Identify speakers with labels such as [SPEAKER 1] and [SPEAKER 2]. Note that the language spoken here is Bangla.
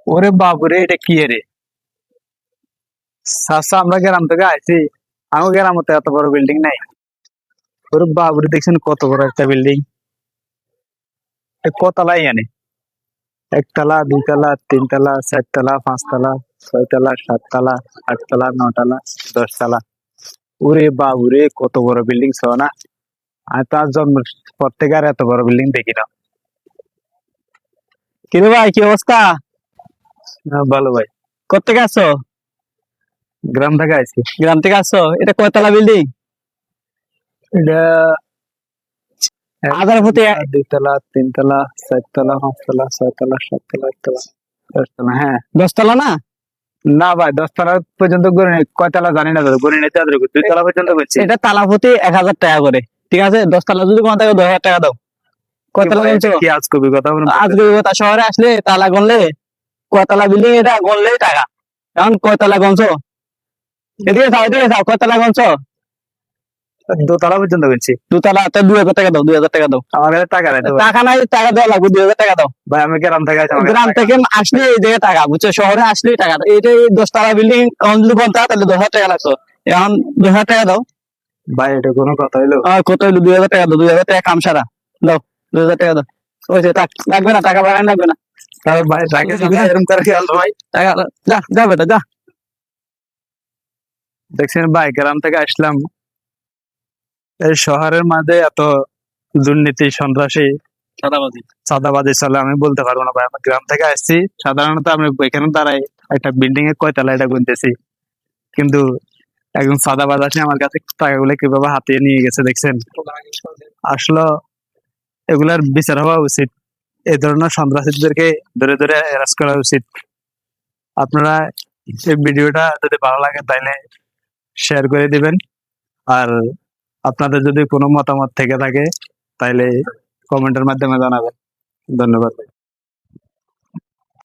[SPEAKER 1] ওরে বাবুরে, এটা কি রে? চাচা, আমরা গ্রাম থেকে আইছি। আমার গ্রামে তো এত বড় বিল্ডিং নাই। ওরে বাবুরে, দেখছেন কত বড় একটা বিল্ডিং? কতলা ইয়ানে? একতলা, দুইতলা, তিনতলা, চারতলা, পাঁচতলা, ছয়তলা, সাততলা, আটতলা, নতলা, 10 তলা। ওরে বাবুরে, কত বড় বিল্ডিং ছ না? আমি তো আজ জন্মের পর থেকে আর এত বড় বিল্ডিং দেখি না। কিরে ভাই, কি অবস্থা? ভালো ভাই। কোথেকে আসছো? গ্রাম থেকে আইছি। গ্রাম থেকে আসছো? এটা কয়তলা বিল্ডিং? এটা হাজার প্রতি দুইতলা, তিনতলা, চারতলা, পাঁচতলা, ছয়তলা, সাততলা, আটতলা, 10 তলা। হ্যাঁ, 10 তলা না? না ভাই, 10 তলা পর্যন্ত গড়ে নেই। কয়তলা জানি না দাদা, গড়ে নিতে 2 তলা পর্যন্ত করছি। এটা তালা প্রতি 1000 টাকা করে। ঠিক আছে, 10 তলা যদি কোনো থাকে 10,000 টাকা দাও। কয়তলা গুনছো? কি আজ কবি কথা বলেন? আজ কবি কথা। শহরে আসলে তালা গুনলে, কয়তলা বিল্ডিং এটা গুনলেই টাকা। এখন কয়তলা গুনছো? এদিকে যাও, এদিকে যাও, কয়তলা গুনছো? 2 তলা পর্যন্ত গেছি। 2 তলা, 2000 টাকা দাও, 2000 টাকা দাও। আমার কাছে টাকা নাই। টাকা নাই, টাকা দেওয়া লাগবে, 2000 টাকা দাও। ভাই, আমি গ্রাম থেকে আছি। গ্রাম থেকে আসলে এই জায়গায় টাকা, বুঝছো? শহরে আসলেই টাকা। এটা 10 তলা বিল্ডিং যদি বলতে তাহলে 10,000 টাকা লাগতো। এখন 2000 টাকা দাও। ভাই, এটা কোনো কথা হইলো? কত হইলো? 2000 টাকা দাও, 2000 টাকা কাম সারা। দাও, 2000 টাকা দাও। ওই যে লাগবে না, টাকা বাড়ান লাগবে না। তাহলে ভাই, টাকা দিবি না? এরকম করে খেয়াল ভাই, টাকা যা যা বেটা যা। দেখছেন ভাই, গ্রাম থেকে আসলাম, এই শহরের মাঝে এত দুর্নীতি, সন্ত্রাসী, চাঁদাবাজি চাঁদাবাজি চলে আমি বলতে পারবো না ভাই। আমি গ্রাম থেকে আসছি। সাধারণত আমি এখানে দাঁড়াই একটা বিল্ডিং এর কয়তলা এটা গুনতেছি, কিন্তু একজন চাঁদাবাজ আসে আমার কাছে টাকাগুলো কিভাবে হাতিয়ে নিয়ে গেছে দেখছেন। আসলে এগুলার বিচার হওয়া উচিত। এই ধরনের সন্ত্রাসীদেরকে ধরে ধরে অ্যারেস্ট করা উচিত। আপনারা এই ভিডিওটা যদি ভালো লাগে তাইলে শেয়ার করে দিবেন। আর আপনাদের যদি কোনো মতামত থেকে থাকে তাইলে কমেন্টের মাধ্যমে জানাবেন। ধন্যবাদ।